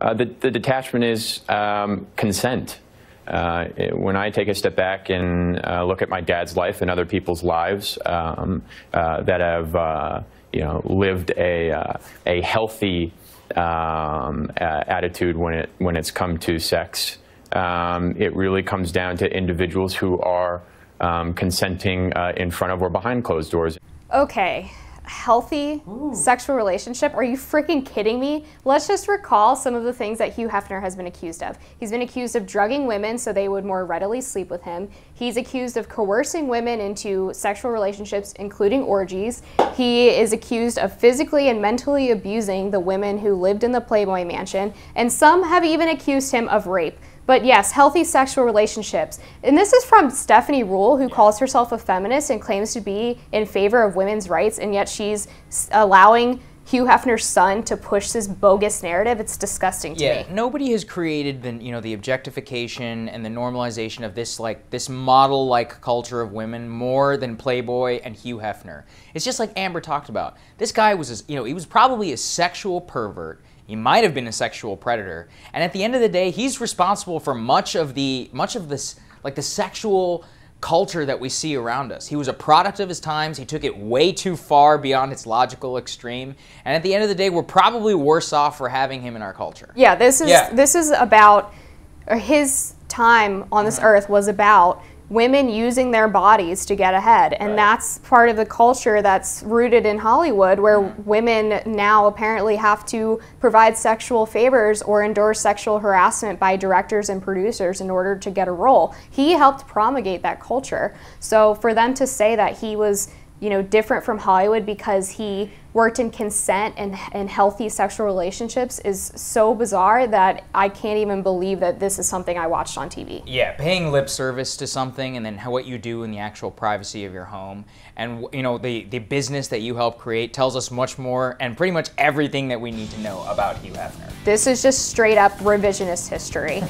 The detachment is consent. When I take a step back and look at my dad's life and other people's lives that have lived a healthy attitude when it's come to sex, it really comes down to individuals who are consenting in front of or behind closed doors. Okay. Healthy sexual relationship? Are you freaking kidding me? Let's just recall some of the things that Hugh Hefner has been accused of. He's been accused of drugging women so they would more readily sleep with him. He's accused of coercing women into sexual relationships, including orgies. He is accused of physically and mentally abusing the women who lived in the Playboy Mansion, and some have even accused him of rape. But yes, healthy sexual relationships. And this is from Stephanie Ruhle, who calls herself a feminist and claims to be in favor of women's rights, and yet she's allowing Hugh Hefner's son to push this bogus narrative. It's disgusting to me. Nobody has created the objectification and the normalization of this model-like culture of women more than Playboy and Hugh Hefner. It's just like Amber talked about. This guy was, he was probably a sexual pervert. He might have been a sexual predator, and at the end of the day, he's responsible for much of this, like the sexual culture that we see around us. He was a product of his times. He took it way too far beyond its logical extreme, and at the end of the day, we're probably worse off for having him in our culture. Yeah, this is about his time on this earth was about women using their bodies to get ahead, and that's part of the culture that's rooted in Hollywood, where women now apparently have to provide sexual favors or endure sexual harassment by directors and producers in order to get a role. He helped promulgate that culture. So for them to say that he was different from Hollywood because he worked in consent and healthy sexual relationships is so bizarre that I can't even believe that this is something I watched on TV. Yeah, paying lip service to something and then what you do in the actual privacy of your home and the business that you help create tells us much more and pretty much everything that we need to know about Hugh Hefner. This is just straight up revisionist history.